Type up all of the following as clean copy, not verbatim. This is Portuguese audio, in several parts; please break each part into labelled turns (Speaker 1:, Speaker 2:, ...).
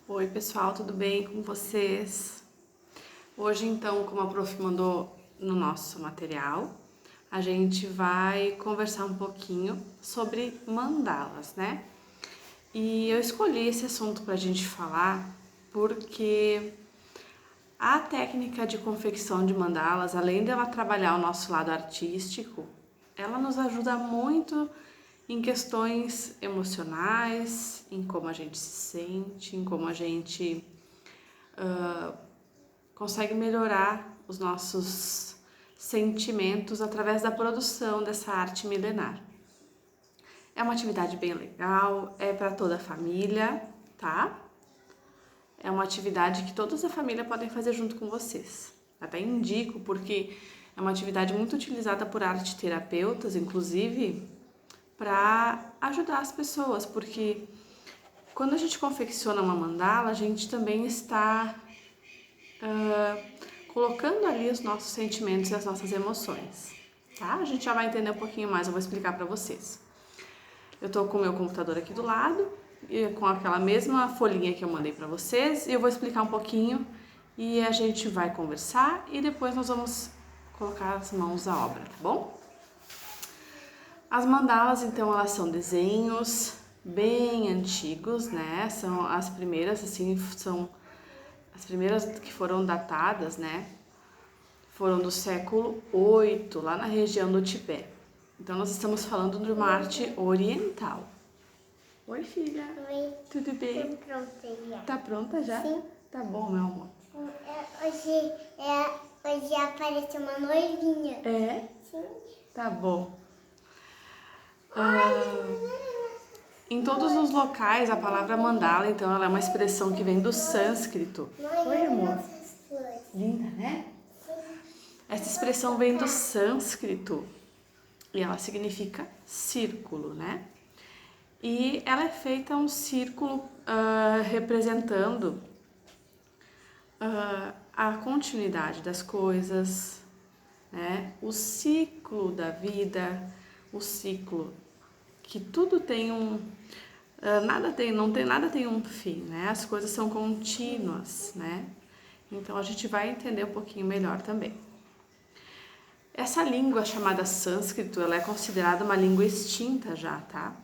Speaker 1: Oi pessoal, tudo bem com vocês? Hoje então, como a prof mandou no nosso material, a gente vai conversar um pouquinho sobre mandalas, né? E eu escolhi esse assunto para a gente falar porque a técnica de confecção de mandalas, além dela trabalhar o nosso lado artístico, ela nos ajuda muito em questões emocionais, em como a gente se sente, em como a gente consegue melhorar os nossos sentimentos através da produção dessa arte milenar. É uma atividade bem legal, é para toda a família, tá? É uma atividade que toda a família podem fazer junto com vocês. Até indico porque é uma atividade muito utilizada por arte-terapeutas, inclusive, para ajudar as pessoas, porque quando a gente confecciona uma mandala, a gente também está colocando ali os nossos sentimentos e as nossas emoções, tá? A gente já vai entender um pouquinho mais, eu vou explicar para vocês. Eu tô com o meu computador aqui do lado, e com aquela mesma folhinha que eu mandei para vocês, e eu vou explicar um pouquinho e a gente vai conversar e depois nós vamos colocar as mãos à obra, tá bom? As mandalas, então, elas são desenhos bem antigos, né? São as primeiras, assim, são as primeiras que foram datadas, né? Foram do século VIII, lá na região do Tibete. Então, nós estamos falando de uma arte oriental. Oi, filha.
Speaker 2: Oi.
Speaker 1: Tudo bem?
Speaker 2: Tô pronta já.
Speaker 1: Tá pronta já?
Speaker 2: Sim.
Speaker 1: Tá bom, meu amor.
Speaker 2: Hoje apareceu uma noivinha.
Speaker 1: É?
Speaker 2: Sim.
Speaker 1: Tá bom. Em todos os locais, a palavra mandala, então, ela é uma expressão que vem do sânscrito. Oi, amor. Linda, né? Essa expressão vem do sânscrito e ela significa círculo, né? E ela é feita um círculo representando a continuidade das coisas, né? O ciclo da vida, o ciclo que tudo tem nada tem um fim, né? As coisas são contínuas, né? Então a gente vai entender um pouquinho melhor também. Essa língua chamada sânscrito, ela é considerada uma língua extinta já, tá?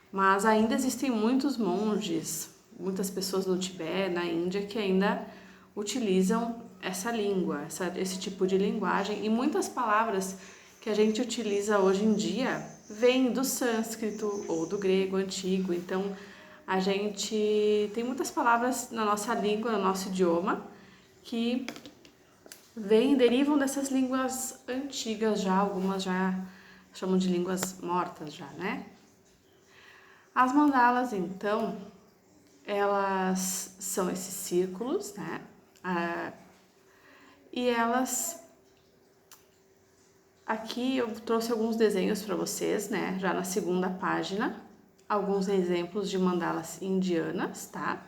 Speaker 1: Mas ainda existem muitos monges, muitas pessoas no Tibete, na Índia, que ainda utilizam essa língua, esse tipo de linguagem. E muitas palavras que a gente utiliza hoje em dia vêm do sânscrito ou do grego antigo. Então, a gente tem muitas palavras na nossa língua, no nosso idioma, que derivam dessas línguas antigas já, algumas já chamam de línguas mortas já, né? As mandalas, então, elas são esses círculos, né? E elas... Aqui eu trouxe alguns desenhos para vocês, né? Já na segunda página, alguns exemplos de mandalas indianas, tá?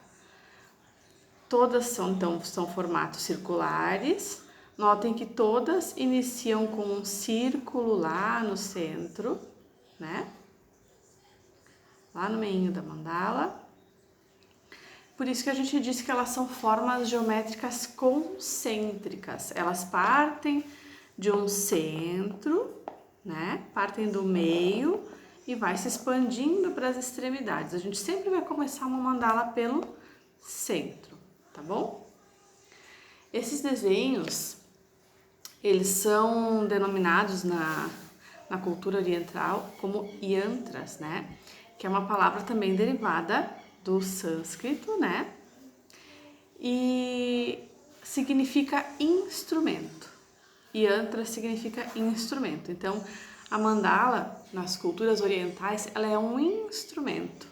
Speaker 1: Todas são formatos circulares. Notem que todas iniciam com um círculo lá no centro, né? Lá no meio da mandala. Por isso que a gente diz que elas são formas geométricas concêntricas. Elas partem de um centro, né? Partem do meio e vai se expandindo para as extremidades. A gente sempre vai começar uma mandala pelo centro, tá bom? Esses desenhos, eles são denominados na cultura oriental como yantras, né? Que é uma palavra também derivada do sânscrito, né? E significa instrumento. Yantra significa instrumento. Então, a mandala, nas culturas orientais, ela é um instrumento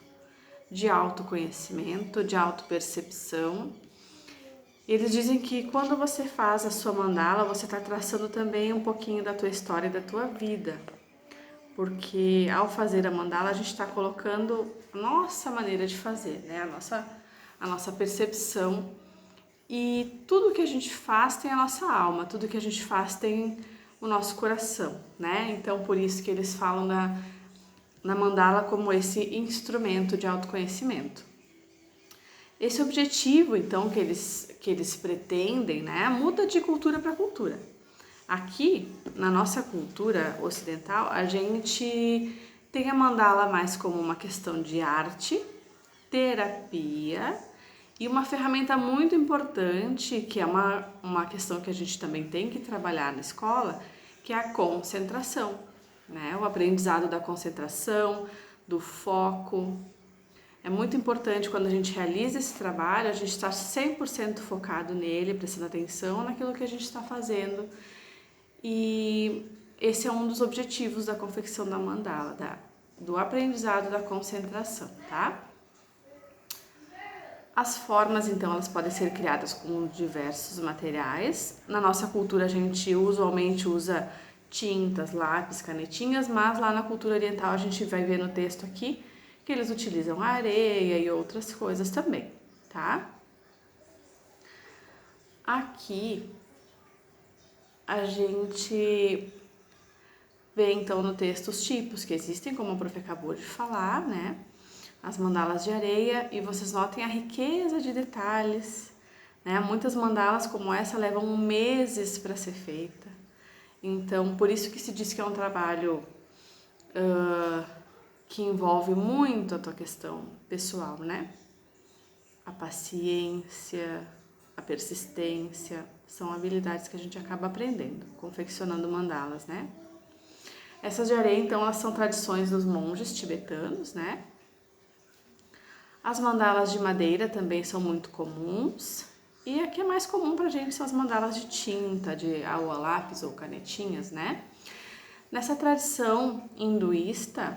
Speaker 1: de autoconhecimento, de autopercepção. Eles dizem que quando você faz a sua mandala, você está traçando também um pouquinho da tua história e da tua vida. Porque ao fazer a mandala, a gente está colocando a nossa maneira de fazer, né? A nossa percepção. E tudo que a gente faz tem a nossa alma, tudo que a gente faz tem o nosso coração, né? Então, por isso que eles falam na mandala como esse instrumento de autoconhecimento. Esse objetivo, então, que eles pretendem, né, muda de cultura para cultura. Aqui, na nossa cultura ocidental, a gente tem a mandala mais como uma questão de arte, terapia e uma ferramenta muito importante, que é uma questão que a gente também tem que trabalhar na escola, que é a concentração, né? O aprendizado da concentração, do foco. É muito importante quando a gente realiza esse trabalho, a gente está 100% focado nele, prestando atenção naquilo que a gente está fazendo. E esse é um dos objetivos da confecção da mandala, do aprendizado da concentração, tá? As formas, então, elas podem ser criadas com diversos materiais. Na nossa cultura, a gente usualmente usa tintas, lápis, canetinhas, mas lá na cultura oriental a gente vai ver no texto aqui que eles utilizam areia e outras coisas também, tá? Aqui a gente vê então no texto os tipos que existem, como a prof acabou de falar, né? As mandalas de areia, e vocês notem a riqueza de detalhes, né? Muitas mandalas como essa levam meses para ser feita. Então, por isso que se diz que é um trabalho que envolve muito a tua questão pessoal, né? A paciência, a persistência, são habilidades que a gente acaba aprendendo, confeccionando mandalas, né? Essas de areia, então, elas são tradições dos monges tibetanos, né? As mandalas de madeira também são muito comuns. E a que é mais comum pra gente são as mandalas de tinta, de lápis ou canetinhas, né? Nessa tradição hinduísta,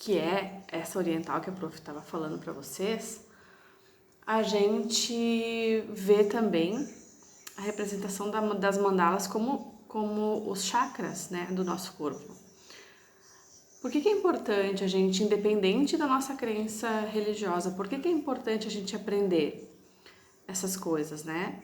Speaker 1: que é essa oriental que a prof estava falando para vocês, a gente vê também a representação das mandalas como os chakras, né, do nosso corpo. Por que é importante a gente, independente da nossa crença religiosa, por que é importante a gente aprender essas coisas, né?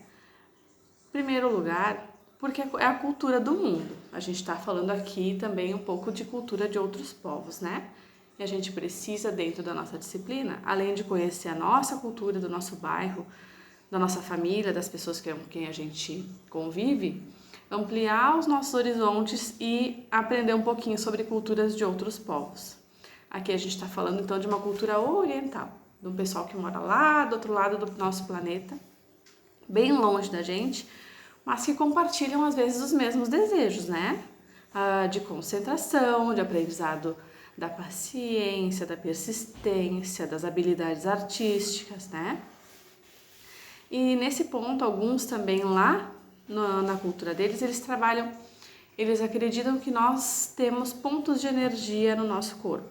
Speaker 1: Em primeiro lugar, porque é a cultura do mundo. A gente está falando aqui também um pouco de cultura de outros povos, né? E a gente precisa, dentro da nossa disciplina, além de conhecer a nossa cultura, do nosso bairro, da nossa família, das pessoas com quem a gente convive, ampliar os nossos horizontes e aprender um pouquinho sobre culturas de outros povos. Aqui a gente está falando então de uma cultura oriental, de um pessoal que mora lá do outro lado do nosso planeta, bem longe da gente, mas que compartilham às vezes os mesmos desejos, né? De concentração, de aprendizado da paciência, da persistência, das habilidades artísticas, né? E nesse ponto, alguns também lá na cultura deles, eles acreditam que nós temos pontos de energia no nosso corpo,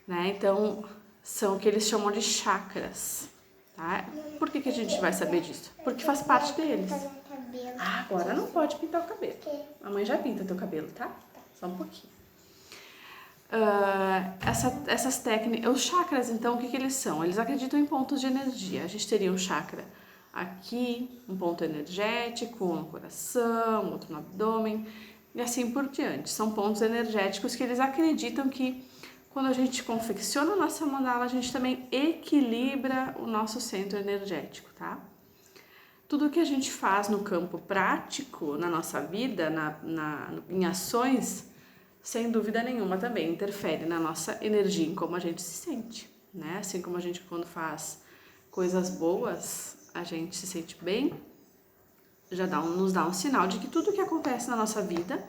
Speaker 1: né? Então, são o que eles chamam de chakras, tá? Por que a gente vai saber disso? Porque faz parte deles. Agora não pode pintar o cabelo. A mãe já pinta teu cabelo, tá? Só um pouquinho. Essas técnicas, os chakras, então, o que eles são? Eles acreditam em pontos de energia. A gente teria um chakra aqui, um ponto energético, um no coração, outro no abdômen e assim por diante. São pontos energéticos que eles acreditam que quando a gente confecciona a nossa mandala, a gente também equilibra o nosso centro energético, tá? Tudo que a gente faz no campo prático, na nossa vida, em ações, sem dúvida nenhuma também interfere na nossa energia, em como a gente se sente, né? Assim como a gente quando faz coisas boas, a gente se sente bem, nos dá um sinal de que tudo que acontece na nossa vida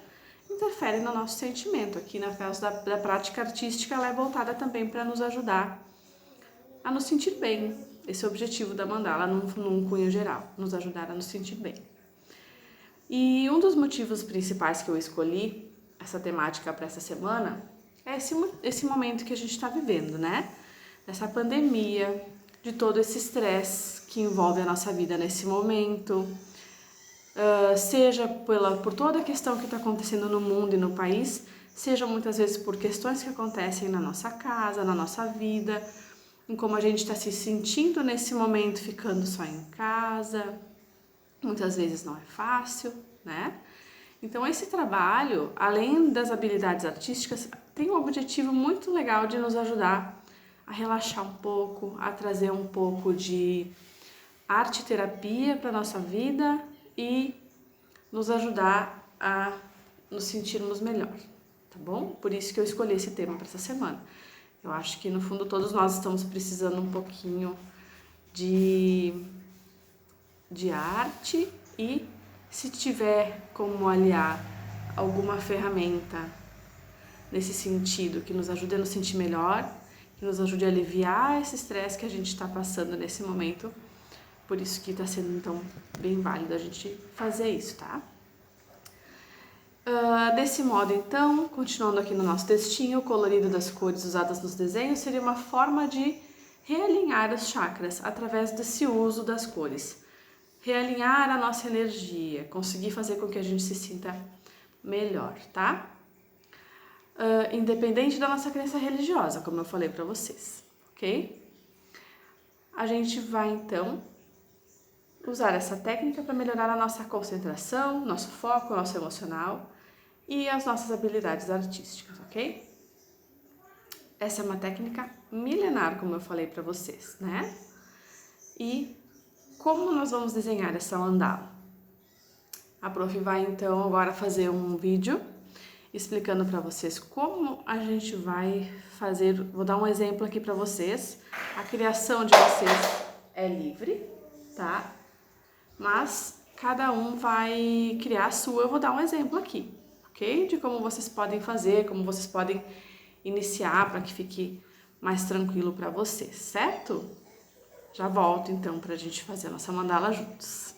Speaker 1: interfere no nosso sentimento. Aqui na caso da prática artística, ela é voltada também para nos ajudar a nos sentir bem. Esse é o objetivo da mandala num cunho geral, nos ajudar a nos sentir bem. E um dos motivos principais que eu escolhi essa temática para essa semana é esse momento que a gente está vivendo, né? Dessa pandemia, de todo esse estresse que envolve a nossa vida nesse momento, seja por toda a questão que está acontecendo no mundo e no país, seja muitas vezes por questões que acontecem na nossa casa, na nossa vida, em como a gente está se sentindo nesse momento ficando só em casa. Muitas vezes não é fácil, né? Então esse trabalho, além das habilidades artísticas, tem um objetivo muito legal de nos ajudar a relaxar um pouco, a trazer um pouco de arte-terapia para a nossa vida e nos ajudar a nos sentirmos melhor, tá bom? Por isso que eu escolhi esse tema para essa semana. Eu acho que no fundo todos nós estamos precisando um pouquinho de arte e se tiver como aliar alguma ferramenta nesse sentido que nos ajude a nos sentir melhor, que nos ajude a aliviar esse estresse que a gente está passando nesse momento, por isso que está sendo então bem válido a gente fazer isso, tá? Desse modo, então, continuando aqui no nosso textinho, o colorido das cores usadas nos desenhos seria uma forma de realinhar os chakras através desse uso das cores. Realinhar a nossa energia, conseguir fazer com que a gente se sinta melhor, tá? Independente da nossa crença religiosa, como eu falei para vocês, ok? A gente vai, então, usar essa técnica para melhorar a nossa concentração, nosso foco, nosso emocional e as nossas habilidades artísticas, ok? Essa é uma técnica milenar, como eu falei para vocês, né? E como nós vamos desenhar essa mandala? A prof vai então agora fazer um vídeo explicando para vocês como a gente vai fazer. Vou dar um exemplo aqui para vocês. A criação de vocês é livre, tá? Mas cada um vai criar a sua. Eu vou dar um exemplo aqui, ok? De como vocês podem fazer, como vocês podem iniciar para que fique mais tranquilo para vocês, certo? Já volto então para a gente fazer a nossa mandala juntos.